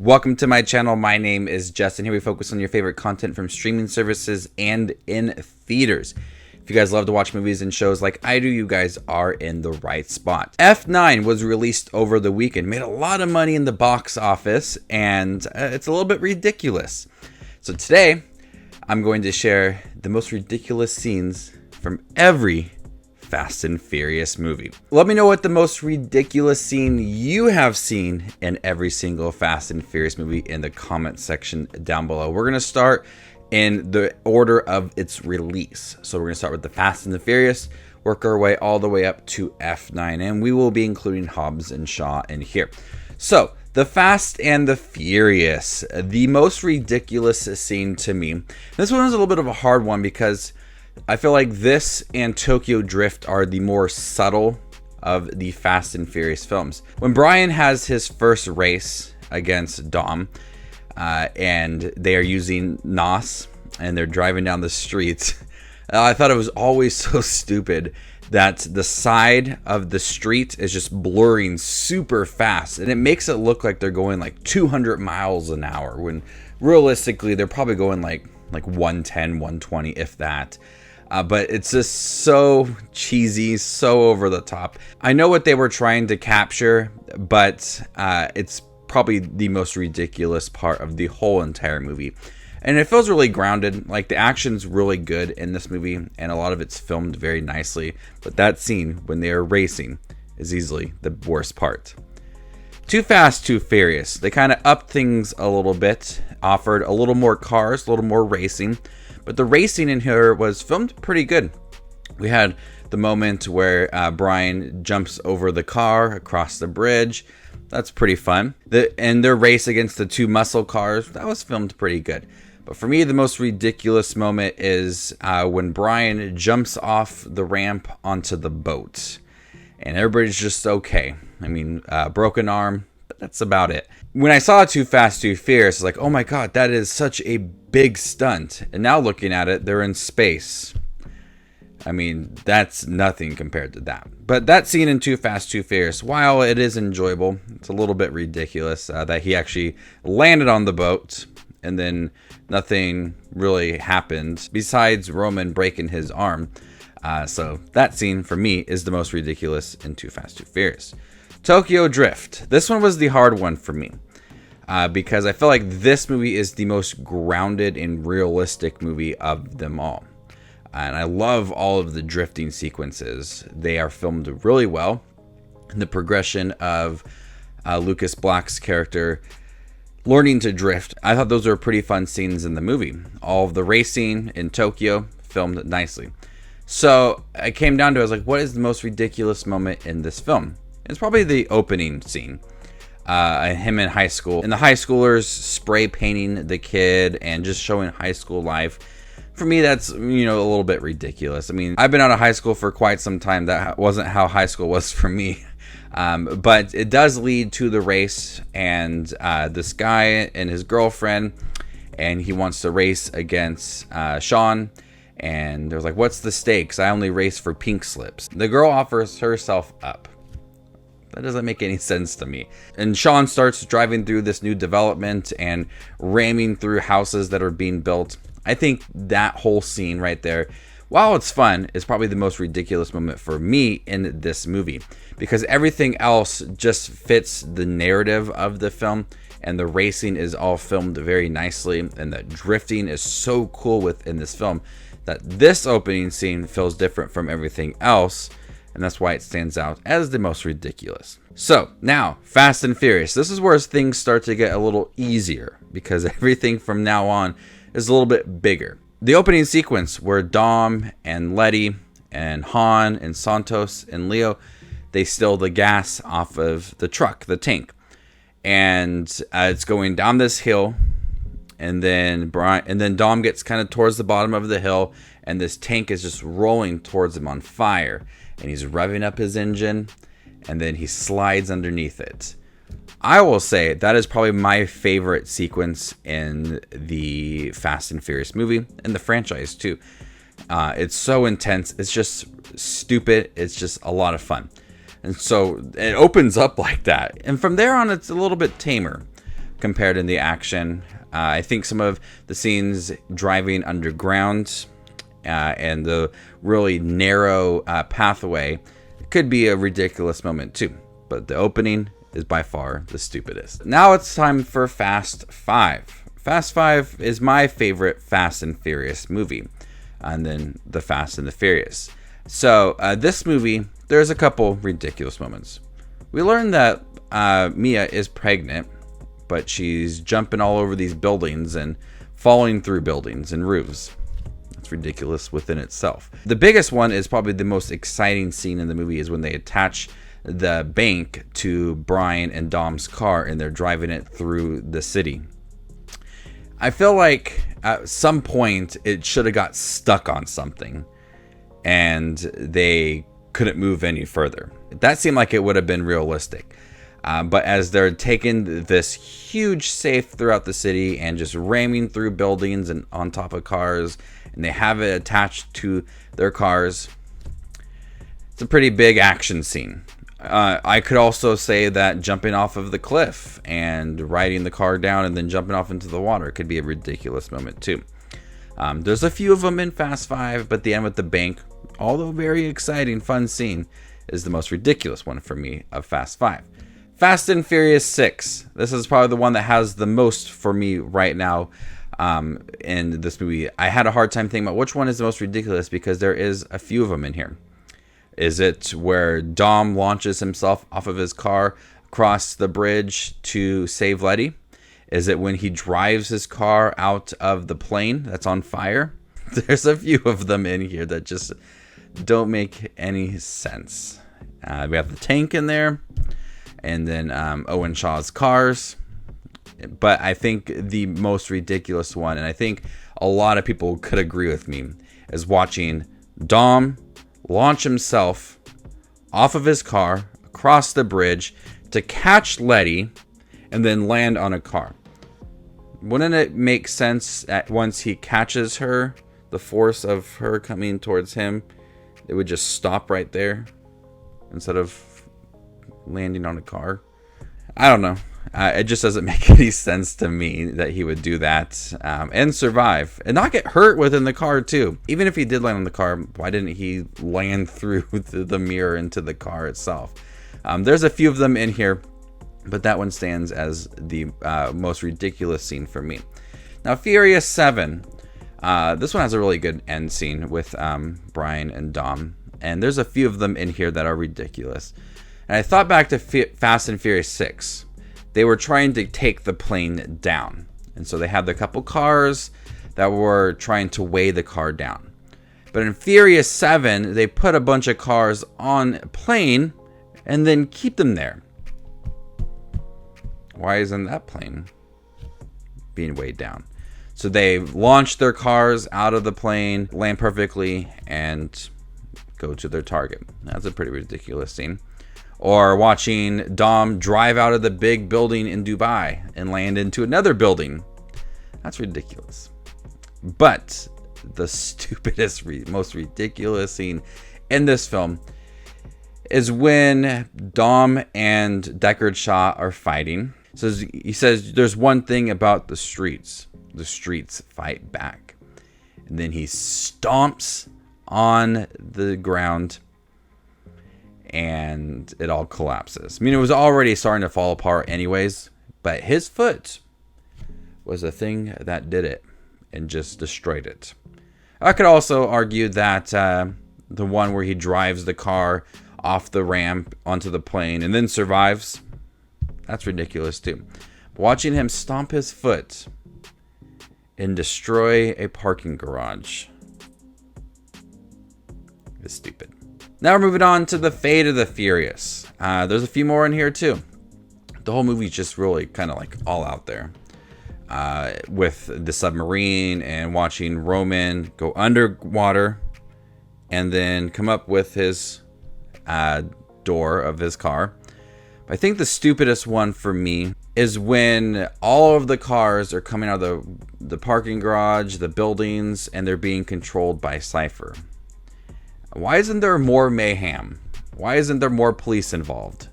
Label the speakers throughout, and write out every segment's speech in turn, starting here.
Speaker 1: Welcome to my channel. My name is Justin. Here we focus on your favorite content from streaming services and in theaters. If you guys love to watch movies and shows like I do, you guys are in the right spot. F9 was released over the weekend, made a lot of money in the box office, and it's a little bit ridiculous. So today, I'm going to share the most ridiculous scenes from every Fast and Furious movie. Let me know what the most ridiculous scene you have seen in every single Fast and Furious movie in the comment section down below. We're going to start in the order of its release. So we're going to start with the Fast and the Furious, work our way all the way up to F9, and we will be including Hobbs and Shaw in here. So the Fast and the Furious, the most ridiculous scene to me. This one is a little bit of a hard one because I feel like this and Tokyo Drift are the more subtle of the Fast and Furious films. When Brian has his first race against Dom, and they are using NOS, and they're driving down the streets, I thought it was always so stupid that the side of the street is just blurring super fast, and it makes it look like they're going like 200 miles an hour, when realistically they're probably going like 110, 120, if that. But it's just so cheesy, so over the top. I know what they were trying to capture, but it's probably the most ridiculous part of the whole entire movie. And it feels really grounded. Like, the action's really good in this movie, and a lot of it's filmed very nicely. But that scene, when they are racing, is easily the worst part. Too Fast, Too Furious. They kind of upped things a little bit, offered a little more cars, a little more racing. But the racing in here was filmed pretty good. We had the moment where Brian jumps over the car across the bridge. That's pretty fun. And their race against the two muscle cars, that was filmed pretty good. But for me, the most ridiculous moment is when Brian jumps off the ramp onto the boat. And everybody's just okay. I mean, broken arm, but that's about it. When I saw Too Fast, Too Furious, it's like, oh my god, that is such a big stunt. And now looking at it, they're in space. I mean, that's nothing compared to that. But that scene in Too Fast, Too Furious, while it is enjoyable, it's a little bit ridiculous that he actually landed on the boat and then nothing really happened besides Roman breaking his arm. So that scene for me is the most ridiculous in Too Fast, Too Furious. Tokyo Drift. This one was the hard one for me because I feel like this movie is the most grounded and realistic movie of them all. And I love all of the drifting sequences. They are filmed really well. And the progression of Lucas Black's character learning to drift, I thought those were pretty fun scenes in the movie. All of the racing in Tokyo filmed nicely. So I came down to, I was like, what is the most ridiculous moment in this film? It's probably the opening scene. Him in high school. And the high schoolers spray painting the kid and just showing high school life. For me, that's, a little bit ridiculous. I mean, I've been out of high school for quite some time. That wasn't how high school was for me. But it does lead to the race, and this guy and his girlfriend, and he wants to race against Sean. And they're like, what's the stakes? I only race for pink slips. The girl offers herself up. That doesn't make any sense to me. And Sean starts driving through this new development and ramming through houses that are being built. I think that whole scene right there, while it's fun, is probably the most ridiculous moment for me in this movie. Because everything else just fits the narrative of the film. And the racing is all filmed very nicely. And the drifting is so cool within this film that this opening scene feels different from everything else. And that's why it stands out as the most ridiculous. So now, Fast and Furious. This is where things start to get a little easier because everything from now on is a little bit bigger. The opening sequence where Dom and Letty and Han and Santos and Leo, they steal the gas off of the truck, the tank. And it's going down this hill. And then Dom gets kind of towards the bottom of the hill. And this tank is just rolling towards him on fire. And he's revving up his engine, and then he slides underneath it. I will say that is probably my favorite sequence in the Fast and Furious movie, and the franchise too. It's so intense. It's just stupid. It's just a lot of fun. And so it opens up like that. And from there on, it's a little bit tamer. compared in the action. I think some of the scenes driving underground and the really narrow pathway could be a ridiculous moment too. But the opening is by far the stupidest. Now it's time for Fast 5. Fast 5 is my favorite Fast and Furious movie. And then the Fast and the Furious. So this movie, there's a couple ridiculous moments. We learn that Mia is pregnant, but she's jumping all over these buildings and falling through buildings and roofs. That's ridiculous within itself. The biggest one is probably the most exciting scene in the movie is when they attach the bank to Brian and Dom's car and they're driving it through the city. I feel like at some point it should have got stuck on something and they couldn't move any further. That seemed like it would have been realistic. But as they're taking this huge safe throughout the city and just ramming through buildings and on top of cars, and they have it attached to their cars, it's a pretty big action scene. I could also say that jumping off of the cliff and riding the car down and then jumping off into the water could be a ridiculous moment too. There's a few of them in Fast 5, but the end with the bank, although very exciting, fun scene, is the most ridiculous one for me of Fast 5. Fast and Furious 6. This is probably the one that has the most for me right now in this movie. I had a hard time thinking about which one is the most ridiculous because there is a few of them in here. Is it where Dom launches himself off of his car across the bridge to save Letty? Is it when he drives his car out of the plane that's on fire? There's a few of them in here that just don't make any sense. We have the tank in there, and then Owen Shaw's cars. But I think the most ridiculous one, and I think a lot of people could agree with me, is watching Dom launch himself off of his car across the bridge to catch Letty and then land on a car. Wouldn't it make sense that once he catches her, the force of her coming towards him, it would just stop right there instead of landing on a car? I don't know. It just doesn't make any sense to me that he would do that and survive and not get hurt within the car too. Even if he did land on the car, why didn't he land through the mirror into the car itself? There's a few of them in here, but that one stands as the most ridiculous scene for me. Now, Furious 7. This one has a really good end scene with Brian and Dom, and there's a few of them in here that are ridiculous. And I thought back to Fast and Furious 6. They were trying to take the plane down. And so they had the couple cars that were trying to weigh the car down. But in Furious 7, they put a bunch of cars on a plane and then keep them there. Why isn't that plane being weighed down? So they launch their cars out of the plane, land perfectly, and go to their target. That's a pretty ridiculous scene. Or watching Dom drive out of the big building in Dubai and land into another building. That's ridiculous. But the stupidest, most ridiculous scene in this film is when Dom and Deckard Shaw are fighting. So he says, there's one thing about the streets. The streets fight back. And then he stomps on the ground and it all collapses. I mean, it was already starting to fall apart anyways, but his foot was the thing that did it and just destroyed it. I could also argue that the one where he drives the car off the ramp onto the plane and then survives, that's ridiculous too. Watching him stomp his foot and destroy a parking garage is stupid. Now we're moving on to the Fate of the Furious. There's a few more in here too. The whole movie's just really kind of like all out there. With the submarine and watching Roman go underwater and then come up with his door of his car. I think the stupidest one for me is when all of the cars are coming out of the parking garage, the buildings, and they're being controlled by Cypher. Why isn't there more mayhem? Why isn't there more police involved?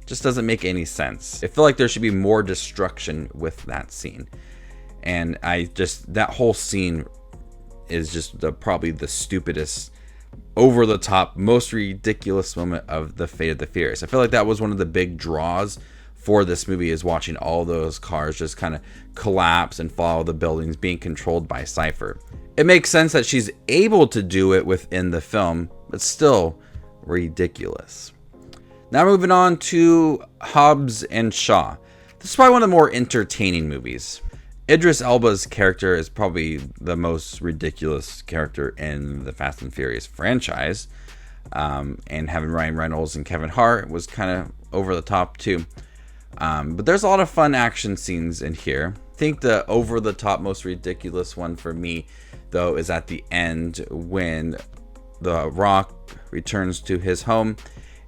Speaker 1: Just doesn't make any sense. I feel like there should be more destruction with that scene. And that whole scene is just probably the stupidest, over the top, most ridiculous moment of the Fate of the Furious. I feel like that was one of the big draws for this movie, is watching all those cars just kind of collapse and follow the buildings being controlled by Cypher. It makes sense that she's able to do it within the film, but still ridiculous. Now moving on to Hobbs and Shaw. This is probably one of the more entertaining movies. Idris Elba's character is probably the most ridiculous character in the Fast and Furious franchise. And having Ryan Reynolds and Kevin Hart was kind of over the top too. But there's a lot of fun action scenes in here. I think the over the top, most ridiculous one for me, though, is at the end when The Rock returns to his home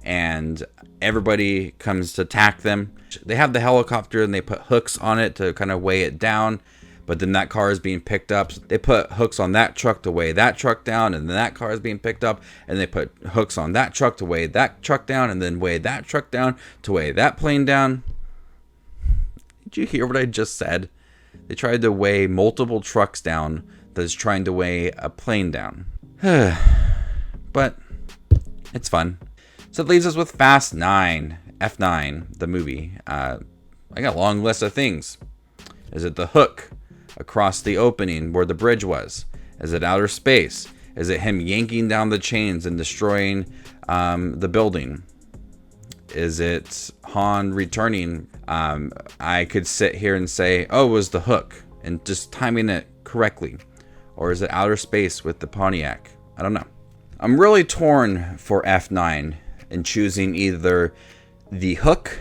Speaker 1: and everybody comes to attack them. They have the helicopter and they put hooks on it to kind of weigh it down, but then that car is being picked up. They put hooks on that truck to weigh that truck down, and then that car is being picked up, and they put hooks on that truck to weigh that truck down, and then weigh that truck down to weigh that plane down. Did you hear what I just said? They tried to weigh multiple trucks down that is trying to weigh a plane down. But it's fun. So it leaves us with Fast 9, F9, the movie. I got a long list of things. Is it the hook across the opening where the bridge was? Is it outer space? Is it him yanking down the chains and destroying the building? Is it Han returning? I could sit here and say, oh, it was the hook, and just timing it correctly. Or is it outer space with the Pontiac? I don't know. I'm really torn for F9 in choosing either the hook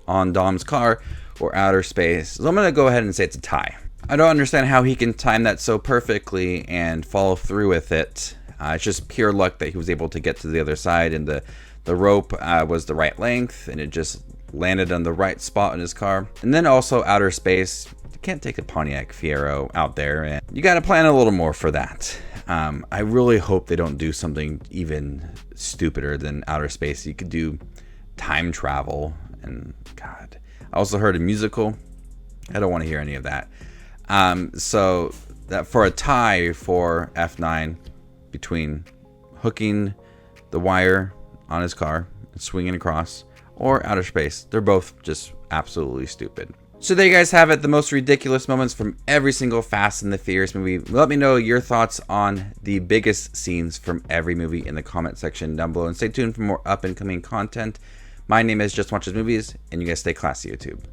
Speaker 1: on Dom's car or outer space. So I'm going to go ahead and say it's a tie. I don't understand how he can time that so perfectly and follow through with it. It's just pure luck that he was able to get to the other side, and the rope was the right length, and it just landed on the right spot in his car. And then also outer space. You can't take a Pontiac Fiero out there, and you got to plan a little more for that. I really hope they don't do something even stupider than outer space. You could do time travel, and God, I also heard a musical. I don't want to hear any of that. So that for a tie for F9 between hooking the wire on his car and swinging across, or outer space, they're both just absolutely stupid. So there you guys have it, the most ridiculous moments from every single Fast and the Furious movie. Let me know your thoughts on the biggest scenes from every movie in the comment section down below, and stay tuned for more up and coming content. My name is Just Watches Movies, and you guys stay classy, YouTube.